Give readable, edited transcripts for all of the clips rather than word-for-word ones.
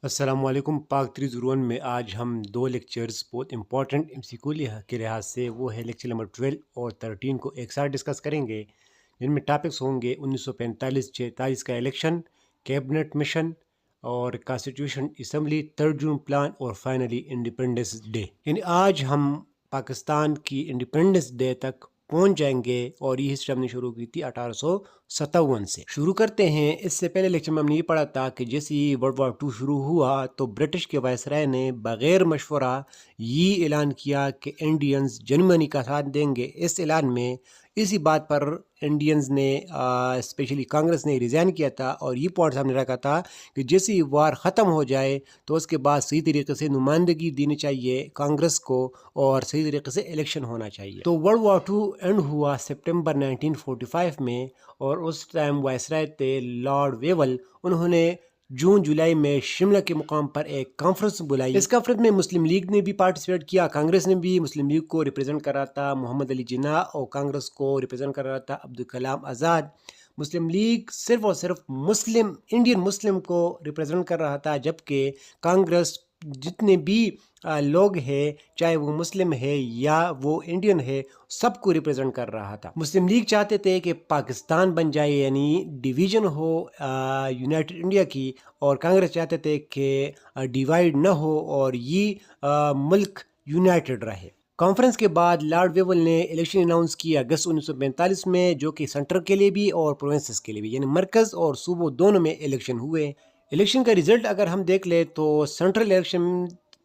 السلام علیکم پاک 301 میں آج ہم دو لیکچرز بہت امپورٹنٹ MCQ کے لحاظ سے وہ ہے لیکچر نمبر 12 اور 13 کو ایک ساتھ ڈسکس کریں گے، جن میں ٹاپکس ہوں گے 1945-46 کا الیکشن، کیبنٹ مشن اور کانسٹیٹیوشن اسمبلی، 3 جون پلان اور فائنلی انڈیپینڈنس ڈے۔ یعنی آج ہم پاکستان کی انڈیپینڈنس ڈے تک پہنچ جائیں گے اور یہ ہسٹری ہم نے شروع کی تھی 1857 سے۔ شروع کرتے ہیں۔ اس سے پہلے لیکچر میں ہم نے یہ پڑھا تھا کہ جیسے ہی ورلڈ وار 2 شروع ہوا تو برٹش کے وائسرائے نے بغیر مشورہ یہ اعلان کیا کہ انڈینز جرمنی کا ساتھ دیں گے۔ اس اعلان میں اسی بات پر انڈینز نے اسپیشلی کانگریس نے ریزائن کیا تھا اور یہ پوائنٹ ہم نے رکھا تھا کہ جیسے ہی وار ختم ہو جائے تو اس کے بعد صحیح طریقے سے نمائندگی دینی چاہیے کانگریس کو اور صحیح طریقے سے الیکشن ہونا چاہیے۔ تو ورلڈ وار 2 اینڈ ہوا سپٹمبر 1945 میں اور اس ٹائم وائسرائے تھے لارڈ ویول۔ انہوں نے جون جولائی میں شملہ کے مقام پر ایک کانفرنس بلائی۔ اس کانفرنس میں مسلم لیگ نے بھی پارٹیسپیٹ کیا، کانگریس نے بھی۔ مسلم لیگ کو ریپرزینٹ کر رہا تھا محمد علی جناح اور کانگریس کو ریپرزینٹ کر رہا تھا عبدالکلام آزاد۔ مسلم لیگ صرف اور صرف انڈین مسلم کو ریپرزینٹ کر رہا تھا، جبکہ کانگریس جتنے بھی لوگ ہیں چاہے وہ مسلم ہے یا وہ انڈین ہے سب کو ریپرزینٹ کر رہا تھا۔ مسلم لیگ چاہتے تھے کہ پاکستان بن جائے یعنی ڈیویژن ہو یونائٹڈ انڈیا کی، اور کانگریس چاہتے تھے کہ ڈیوائیڈ نہ ہو اور یہ ملک یونائٹڈ رہے۔ کانفرنس کے بعد لارڈ ویول نے الیکشن اناؤنس کیا اگست 1945 میں، جو کہ سینٹر کے لیے بھی اور پروونسز کے لیے بھی، یعنی مرکز اور صوبوں دونوں میں الیکشن ہوئے۔ الیکشن کا ریزلٹ اگر ہم دیکھ لیں تو سینٹرل الیکشن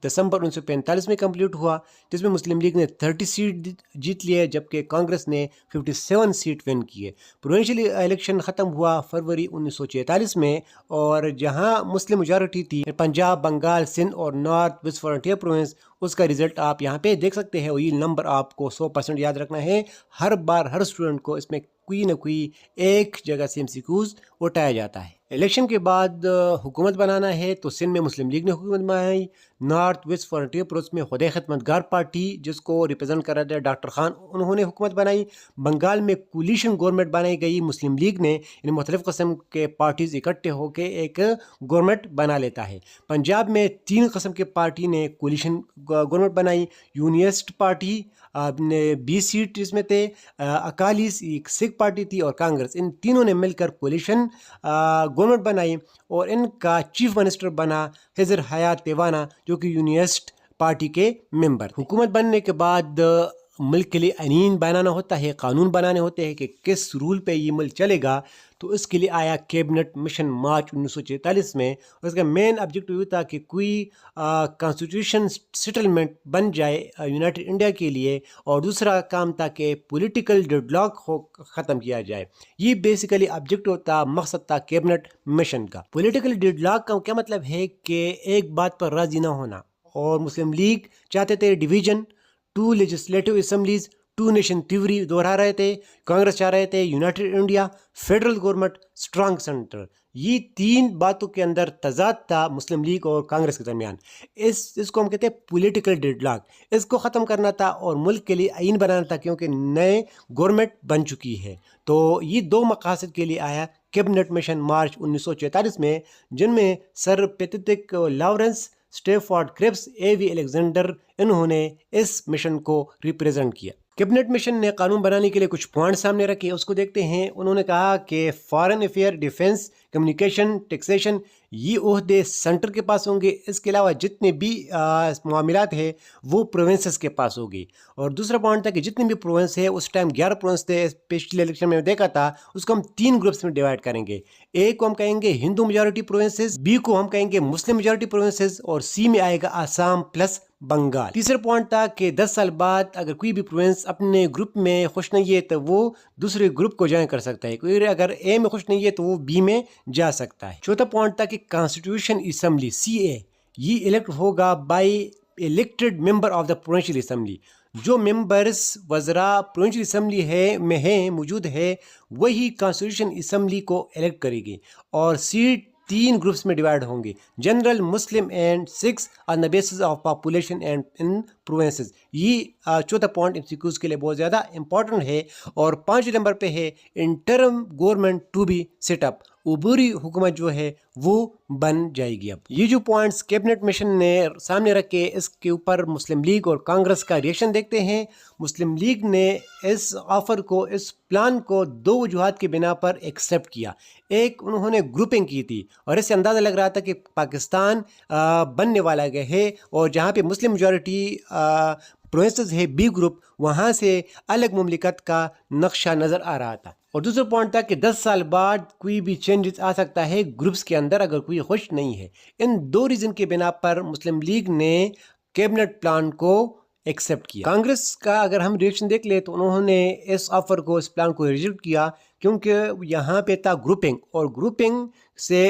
دسمبر 1945 میں کمپلیٹ ہوا، جس میں مسلم لیگ نے 30 سیٹ جیت لیے جبکہ کانگریس نے 57 سیٹ ون کیے۔ پروونشل الیکشن ختم ہوا فروری 1946 میں، اور جہاں مسلم میجارٹی تھی پنجاب، بنگال، سندھ اور نارتھ ویسٹ فرنٹیئر پروونس، اس کا رزلٹ آپ یہاں پہ دیکھ سکتے ہیں، اور یہ نمبر آپ کو 100% یاد رکھنا ہے۔ ہر بار ہر اسٹوڈنٹ کو اس میں کوئی نہ کوئی ایک جگہ سے MCQs اٹھایا جاتا ہے۔ الیکشن کے بعد حکومت بنانا ہے تو سندھ میں مسلم لیگ نے حکومت بنائی، نارتھ ویسٹ فرنٹیئر پروونس میں خدای خدمتگار پارٹی جس کو ریپرزینٹ کر رہا تھا ڈاکٹر خان، انہوں نے حکومت بنائی۔ بنگال میں کولیشن گورنمنٹ بنائی گئی مسلم لیگ نے، یعنی مختلف قسم کے پارٹیز اکٹھے ہو کے ایک گورنمنٹ بنا لیتا ہے۔ پنجاب میں 3 قسم کے پارٹی نے کولیشن گورنمنٹ بنائی، یونیسٹ پارٹی 20 سیٹ اس میں تھے، اکالی ایک سکھ پارٹی تھی اور کانگریس، ان تینوں نے مل کر کولیشن گورنمنٹ بنائی، اور ان کا چیف منسٹر بنا خضر حیات تیوانہ جو کہ یونیسٹ پارٹی کے ممبر۔ حکومت بننے کے بعد ملک کے لیے آئین بنانا ہوتا ہے، قانون بنانے ہوتے ہیں کہ کس رول پہ یہ ملک چلے گا، تو اس کے لیے آیا کیبنٹ مشن مارچ 1946 میں۔ اس کا مین آبجیکٹو یہ تھا کہ کوئی کانسٹیٹیوشن سیٹلمنٹ بن جائے یونائٹڈ انڈیا کے لیے، اور دوسرا کام تھا کہ پولیٹیکل ڈیڈ لاک ختم کیا جائے۔ یہ بیسیکلی آبجیکٹو تھا، مقصد تھا کیبنٹ مشن کا۔ پولیٹیکل ڈیڈ لاک کا کیا مطلب ہے کہ ایک بات پر راضی نہ ہونا، اور مسلم لیگ چاہتے تھے division, 2 legislative assemblies, 2 nation theory دہرا رہے تھے، کانگریس چاہ رہے تھے united India, federal government, strong centre. یہ 3 باتوں کے اندر تضاد تھا مسلم لیگ اور کانگریس کے درمیان۔ اس کو ہم کہتے ہیں پولیٹیکل ڈیڈ لاک۔ اس کو ختم کرنا تھا اور ملک کے لیے آئین بنانا تھا، کیونکہ نئے گورنمنٹ بن چکی ہے۔ تو یہ 2 مقاصد کے لیے آیا کیبنٹ مشن مارچ 1946 میں، جن میں سر پیٹرک لارنس، اسٹیفورڈ کرپس، A.V. الیگزینڈر، انہوں نے اس مشن کو ریپرزینٹ کیا۔ کیبنٹ مشن نے قانون بنانے کے لیے کچھ پوائنٹ سامنے رکھے، اس کو دیکھتے ہیں۔ انہوں نے کہا کہ foreign affair, defence, communication, taxation, یہ عہدے سینٹر کے پاس ہوں گے۔ اس کے علاوہ جتنے بھی معاملات ہیں وہ پروونسز کے پاس ہوگی۔ اور دوسرا پوائنٹ تھا کہ جتنے بھی پروونس ہے، اس ٹائم 11 پروونس تھے، پچھلے الیکشن میں دیکھا تھا، اس کو ہم 3 گروپس میں ڈیوائڈ کریں گے۔ اے کو ہم کہیں گے ہندو میجورٹی پروونسز، بی کو ہم کہیں گے مسلم میجورٹی پروونسز، اور سی میں آئے گا آسام پلس بنگال۔ تیسرا پوائنٹ تھا کہ 10 سال بعد اگر کوئی بھی پروونس اپنے گروپ میں خوش نہیں ہے تو وہ دوسرے گروپ کو جوائن کر سکتا ہے، کوئی اگر اے میں خوش نہیں ہے تو وہ بی میں جا سکتا ہے۔ چوتھا پوائنٹ تھا کہ کانسٹیٹیوشن اسمبلی CA یہ الیکٹ ہوگا by elected member of the provincial assembly. جو ممبرس وزراء پروونشل اسمبلی میں ہیں موجود ہے، وہی کانسٹیٹیوشن اسمبلی کو الیکٹ کرے گی، اور سیٹ 3 گروپس میں ڈیوائڈ ہوں گے، general, Muslim and Sikhs on the basis of population and in provinces. یہ چوتھا پوائنٹ MCQs کے لیے بہت زیادہ امپورٹنٹ ہے۔ اور 5 نمبر پہ ہے interim government to be set up, عبوری حکومت جو ہے وہ بن جائے گی۔ اب یہ جو پوائنٹس کیبنٹ مشن نے سامنے رکھے، اس کے اوپر مسلم لیگ اور کانگریس کا ریئیکشن دیکھتے ہیں۔ مسلم لیگ نے اس آفر کو، اس پلان کو دو وجوہات کی بنا پر ایکسیپٹ کیا۔ ایک، انہوں نے گروپنگ کی تھی اور اس سے اندازہ لگ رہا تھا کہ پاکستان بننے والا ہے، اور جہاں پہ مسلم میجورٹی پروونسز ہے بی گروپ، وہاں سے الگ مملکت کا نقشہ نظر آ رہا تھا۔ اور دوسرا پوائنٹ تھا کہ 10 سال بعد کوئی بھی چینجز آ سکتا ہے گروپس کے اندر اگر کوئی خوش نہیں ہے۔ ان دو ریزن کے بنا پر مسلم لیگ نے کیبنٹ پلان کو ایکسیپٹ کیا۔ کانگریس کا اگر ہم ریئیکشن دیکھ لیں تو انہوں نے اس آفر کو، اس پلان کو ریجیکٹ کیا، کیونکہ یہاں پہ تھا گروپنگ، اور گروپنگ سے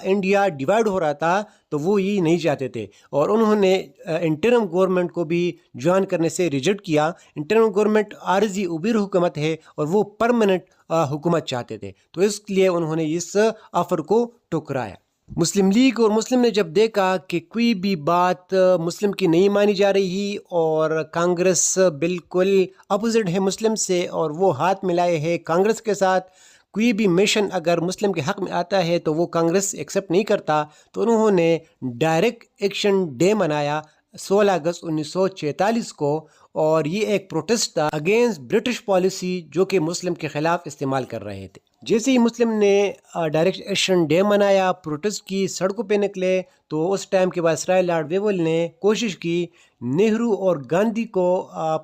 انڈیا ڈیوائیڈ ہو رہا تھا، تو وہ یہ نہیں چاہتے تھے، اور انہوں نے انٹرم گورنمنٹ کو بھی جوائن کرنے سے ریجیکٹ کیا۔ انٹرم گورنمنٹ عارضی عبوری حکومت ہے اور وہ پرماننٹ حکومت چاہتے تھے، تو اس لیے انہوں نے اس آفر کو ٹکرایا۔ مسلم لیگ اور مسلم نے جب دیکھا کہ کوئی بھی بات مسلم کی نہیں مانی جا رہی اور کانگریس بالکل اپوزٹ ہے مسلم سے، اور وہ ہاتھ ملائے ہے کانگریس کے ساتھ، کوئی بھی مشن اگر مسلم کے حق میں آتا ہے تو وہ کانگریس ایکسیپٹ نہیں کرتا، تو انہوں نے ڈائریکٹ ایکشن ڈے منایا 16 اگست 1946 کو، اور یہ ایک پروٹیسٹ تھا اگینسٹ برٹش پالیسی جو کہ مسلم کے خلاف استعمال کر رہے تھے۔ جیسے ہی مسلم نے ڈائریکٹ ایکشن ڈے منایا، پروٹیسٹ کی، سڑکوں پہ نکلے، تو اس ٹائم کے وائسرائے لارڈ ویول نے کوشش کی، نہرو اور گاندھی کو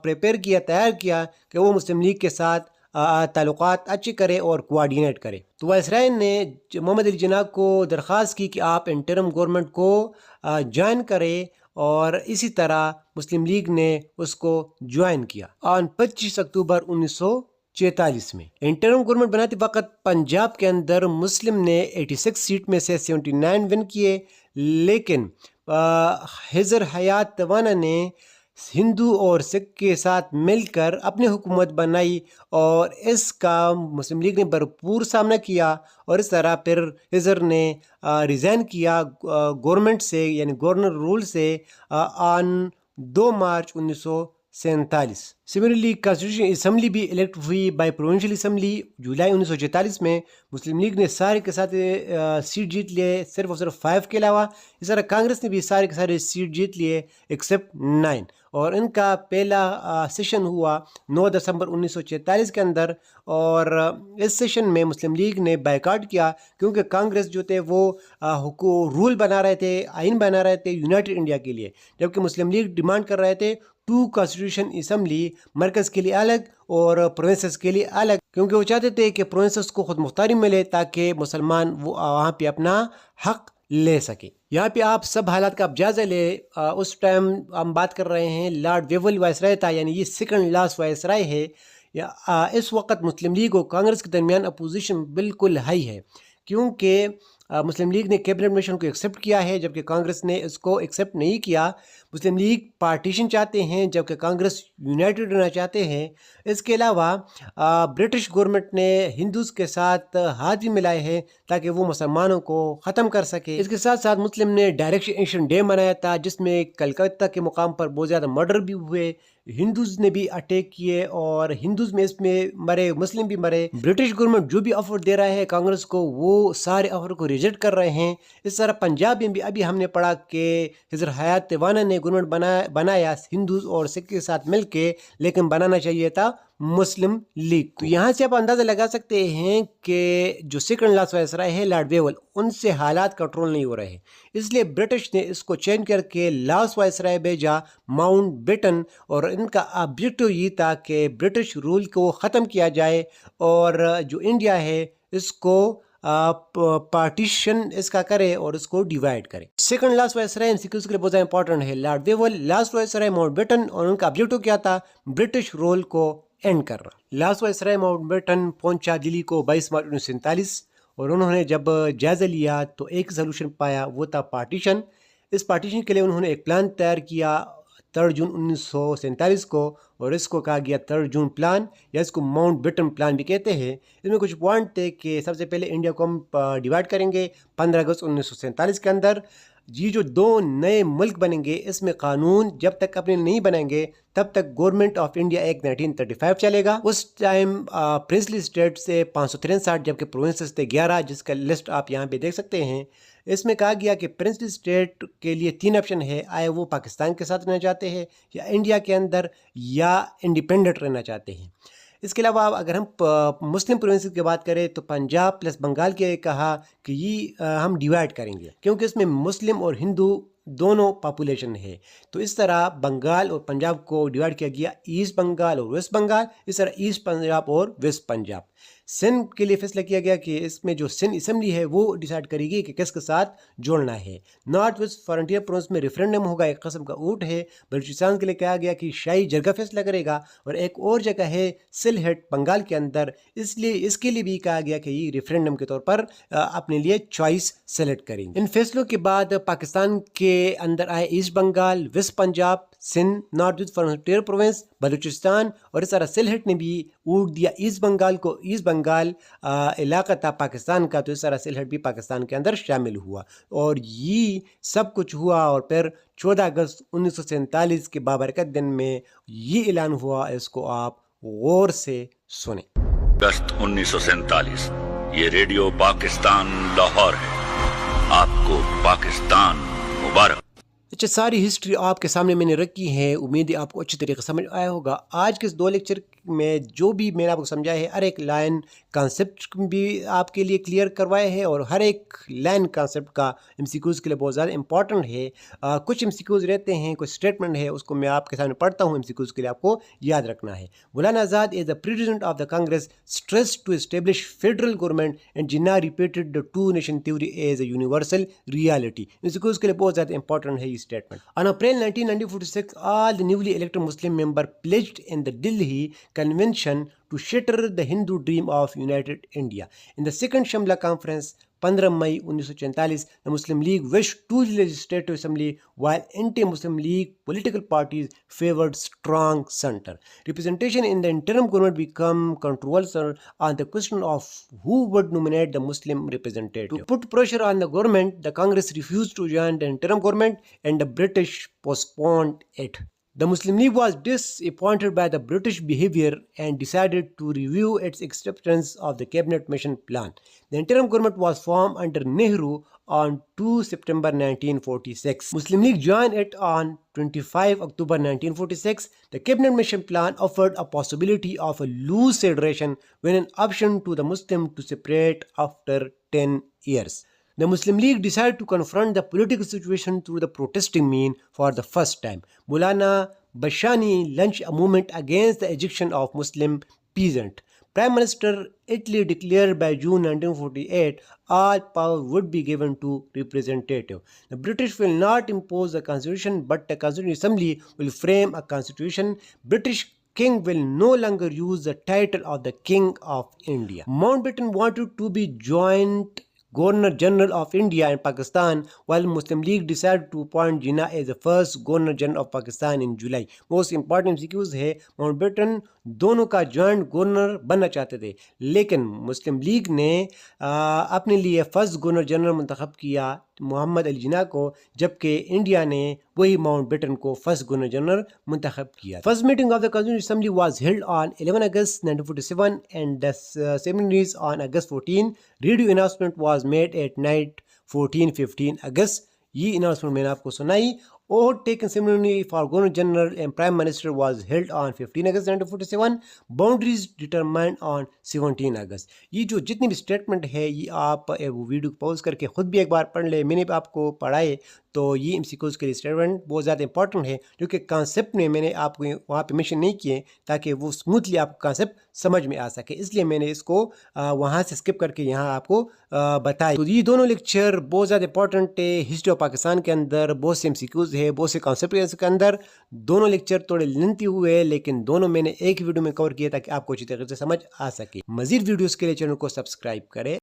پریپیئر کیا، تیار کیا کہ وہ مسلم لیگ کے ساتھ تعلقات اچھے کرے اور کوآرڈینیٹ کرے۔ تو وائسرائے نے محمد علی جناح کو درخواست کی کہ آپ انٹرم گورنمنٹ کو جوائن کریں، اور اسی طرح مسلم لیگ نے اس کو جوائن کیا آن 25 اکتوبر 1946 میں۔ انٹرم گورنمنٹ بناتے وقت پنجاب کے اندر مسلم نے 86 سیٹ میں سے 79 ون کیے، لیکن حضر حیات توانا نے ہندو اور سکھ کے ساتھ مل کر اپنی حکومت بنائی، اور اس کا مسلم لیگ نے بھرپور سامنا کیا، اور اس طرح پھر حضر نے ریزائن کیا گورنمنٹ سے، یعنی گورنر رول سے، آن 2 مارچ 1947۔ سملرلی کانسٹیٹیوشن اسمبلی بھی الیکٹ ہوئی بائی پروونشل اسمبلی جولائی 1946 میں۔ مسلم لیگ نے سارے کے سارے سیٹ جیت لیے، صرف اور صرف 5 کے علاوہ۔ اس طرح کانگریس نے بھی سارے کے سارے سیٹ جیت لیے ایکسیپٹ 9، اور ان کا پہلا سیشن ہوا 9 دسمبر 1946 کے اندر، اور اس سیشن میں مسلم لیگ نے بائیکاٹ کیا، کیونکہ کانگریس جو تھے وہ رول بنا رہے تھے، آئین بنا رہے تھے یونائٹڈ انڈیا کے لیے، جبکہ مسلم لیگ ڈیمانڈ کر رہے تھے 2 کانسٹیٹیوشن اسمبلی، مرکز کے لیے الگ اور پروونسز کے لیے الگ، کیونکہ وہ چاہتے تھے کہ پروونسز کو خود مختاری ملے تاکہ مسلمان وہاں پہ اپنا حق لے سکے۔ یہاں پہ آپ سب حالات کا جائزہ لے، اس ٹائم ہم بات کر رہے ہیں لارڈ ویول وائسرائے تھا، یعنی یہ سیکنڈ لاسٹ وائسرائے ہے۔ اس وقت مسلم لیگ اور کانگریس کے درمیان اپوزیشن بالکل ہائی ہے، کیونکہ مسلم لیگ نے کیبنٹ مشن کو ایکسیپٹ کیا ہے جبکہ کانگریس نے اس کو ایکسیپٹ نہیں کیا۔ مسلم لیگ پارٹیشن چاہتے ہیں جبکہ کانگریس یونائٹڈ رہنا چاہتے ہیں۔ اس کے علاوہ برٹش گورنمنٹ نے ہندوز کے ساتھ ہاتھ بھی ملائے ہیں تاکہ وہ مسلمانوں کو ختم کر سکے۔ اس کے ساتھ ساتھ مسلم نے ڈائریکٹ ایکشن ڈے منایا تھا، جس میں کلکتہ کے مقام پر بہت زیادہ مرڈر بھی ہوئے، ہندوز نے بھی اٹیک کیے، اور ہندوز میں اس میں مرے، مسلم بھی مرے۔ برٹش گورنمنٹ جو بھی آفر دے رہا ہے کانگریس کو، وہ سارے آفر کو ریجیکٹ کر رہے ہیں۔ اس طرح پنجاب میں بھی ابھی ہم نے پڑھا کہ حضر حیات توانا نے گورنمنٹ بنایا ہندوز اور سکھ کے ساتھ مل کے، لیکن بنانا چاہیے تھا مسلم لیگ کو۔ تو یہاں سے آپ اندازہ لگا سکتے ہیں کہ جو سیکنڈ لاسٹ وائسرائے ہے لارڈ ویول، ان سے حالات کنٹرول نہیں ہو رہے ہیں، اس لیے برٹش نے اس کو چینج کر کے لاسٹ وائسرائے بھیجا ماؤنٹ بیٹن، اور ان کا آبجیکٹو یہ تھا کہ برٹش رول کو ختم کیا جائے، اور جو انڈیا ہے اس کو پارٹیشن اس کا کرے اور اس کو ڈیوائیڈ کرے۔ سیکنڈ لاسٹ وائسرائے سیکورٹی کے لیے بہت زیادہ امپورٹنٹ ہے Lord Wavell, last viceroy Mountbatten, اور ان کا آبجیکٹو کیا تھا؟ برٹش رول کو اینڈ کرنا۔ لاسٹ وائسرائے ماؤنٹ بیٹن پہنچا دلی کو 22 مارچ 1947، اور انہوں نے جب جائزہ لیا تو ایک سلوشن پایا، وہ تھا پارٹیشن۔ اس پارٹیشن کے لیے انہوں نے ایک پلان تیار کیا 3 جون 1947 کو، اور اس کو کہا گیا 3 جون پلان، یا اس کو ماؤنٹ بیٹن پلان بھی کہتے ہیں۔ اس میں کچھ پوائنٹ تھے کہ سب سے پہلے انڈیا کو ہم ڈیوائیڈ کریں گے 15 اگست 1947 کے اندر، یہ جو دو نئے ملک بنیں گے اس میں قانون جب تک اپنے نہیں بنیں گے تب تک گورنمنٹ آف انڈیا ایک 1935 چلے گا. اس ٹائم پرنسلی اسٹیٹ سے 563 جبکہ پروونسز تھے 11 جس کا لسٹ آپ یہاں پہ دیکھ سکتے ہیں. اس میں کہا گیا کہ پرنسلی اسٹیٹ کے لیے 3 آپشن ہے, آئے وہ پاکستان کے ساتھ رہنا چاہتے ہیں یا انڈیا کے اندر یا انڈیپینڈنٹ رہنا چاہتے ہیں. اس کے علاوہ اگر ہم مسلم پروونسز کی بات کریں تو پنجاب پلس بنگال کے کہا کہ یہ ہم ڈیوائڈ کریں گے کیونکہ اس میں مسلم اور ہندو دونوں پاپولیشن ہے. تو اس طرح بنگال اور پنجاب کو ڈیوائڈ کیا گیا, ایسٹ بنگال اور ویسٹ بنگال, اس طرح ایسٹ پنجاب اور ویسٹ پنجاب. سندھ کے لیے فیصلہ کیا گیا کہ اس میں جو سندھ اسمبلی ہے وہ ڈیسائیڈ کرے گی کہ کس کے ساتھ جوڑنا ہے. نارتھ ویسٹ فرنٹیئر پروونس میں ریفرینڈم ہوگا, ایک قسم کا ووٹ ہے. بلوچستان کے لیے کہا گیا کہ شاہی جرگہ فیصلہ کرے گا, اور ایک اور جگہ ہے سلہٹ بنگال کے اندر, اس کے لیے بھی کہا گیا کہ یہ ریفرینڈم کے طور پر اپنے لیے چوائس سلیکٹ کریں گے. ان فیصلوں کے بعد پاکستان کے اندر آئے East Bengal, West Punjab, Sindh, North West Frontier Province, Balochistan, اور اس طرح سلہٹ نے بھی ووٹ دیا ایسٹ بنگال کو. ایسٹ بنگال علاقہ تھا پاکستان کا, تو اس طرح سلہٹ بھی پاکستان کے اندر شامل ہوا. اور یہ سب کچھ ہوا اور پھر 14 اگست 1947 کے بابرکت دن میں یہ اعلان ہوا. اس کو آپ غور سے سنیں. اگست 1947 یہ ریڈیو پاکستان لاہور ہے. آپ کو پاکستان مبارک. اچھا, ساری ہسٹری آپ کے سامنے میں نے رکھی ہے, امید ہے آپ کو اچھی طریقے سے سمجھ آیا ہوگا. آج کے اس 2 لیکچر میں جو بھی میں نے آپ کو سمجھایا ہے ہر ایک لائن کانسیپٹ بھی آپ کے لیے کلیئر کروائے ہیں, اور ہر ایک لائن کانسیپٹ کا ایم سی کیوز کے لیے بہت زیادہ امپورٹنٹ ہے. کچھ ایم سی کیوز رہتے ہیں, کچھ اسٹیٹمنٹ ہے, اس کو میں آپ کے سامنے پڑھتا ہوں. ایم سی کیوز کے لیے آپ کو یاد رکھنا ہے. Maulana Azad is the president of the Congress stress to establish federal government and Jinnah repeated the 2 nation theory as a universal reality. M C Qs کے لیے بہت زیادہ امپورٹنٹ ہے یہ statement. On April 19, 1946, all the newly elected Muslim members pledged in the Delhi Convention to shatter the Hindu dream of united India. In the second Shamla Conference, 15 May 1944, the Muslim League wished 2 legislative assembly, while anti-Muslim League political parties favored strong center. Representation in the interim government became controversial on the question of who would nominate the Muslim representative. To put pressure on the government, the Congress refused to join the interim government and the British postponed it. The Muslim League was disappointed by the British behavior and decided to review its acceptance of the cabinet mission plan. The interim government was formed under Nehru on 2 September 1946. Muslim League joined it on 25 October 1946. The cabinet mission plan offered a possibility of a loose federation with an option to the Muslim to separate after 10 years. The Muslim League decided to confront the political situation through the protesting means for the first time. Maulana Bashani launched a movement against the ejection of Muslim peasants. Prime Minister Italy declared by June 1948 all power would be given to representative. The British will not impose a constitution, but the Constituent Assembly will frame a constitution. British King will no longer use the title of the King of India. Mountbatten wanted to be joint Governor General of India and Pakistan, while Muslim League decided to appoint Jinnah as the first Governor General of Pakistan in July. Most important MCQs ہے, Mount beaten دونوں کا joint governor بننا چاہتے تھے, لیکن مسلم league نے اپنے لیے فرسٹ گورنر جنرل منتخب کیا محمد علی جناح کو, جبکہ انڈیا نے وہی ماؤنٹ بیٹن کو فرسٹ گورنر جنرل منتخب کیا. First meeting of the constituent assembly was held on 11 August 1947 and the ceremonies on August 14. Radio announcement was made at night 15 August. یہ اناؤنسمنٹ میں نے آپ کو سنائی. Oath taken ceremony for Governor General and Prime Minister was held on 15 August 1947. Boundaries determined on 17 August. یہ جو جتنی بھی اسٹیٹمنٹ ہے یہ آپ ویڈیو پاز کر کے خود بھی ایک بار پڑھ لیں, میں نے آپ کو پڑھائے. تو یہ ایم سی کیوز کے لیے اسٹیٹمنٹ بہت زیادہ امپورٹنٹ ہے, کیونکہ کانسیپٹ میں نے آپ کو وہاں پہ مینشن نہیں کیے تاکہ وہ اسموتھلی آپ کو کانسیپٹ سمجھ میں آ سکے, اس لیے میں نے اس کو وہاں سے اسکپ کر کے یہاں آپ کو بتایا. تو یہ دونوں لیکچر بہت زیادہ امپورٹنٹ ہے. ہسٹری آف پاکستان کے اندر بہت سے ایم سی کیوز ہے, بہت سے کانسیپٹ کے اندر. دونوں لیکچر تھوڑے لینتھی ہوئے, لیکن دونوں میں نے ایک ویڈیو میں کور کیا تاکہ آپ کو اچھی طریقے سے سمجھ آ سکے. مزید ویڈیوز کے لیے چینل کو سبسکرائب کریں.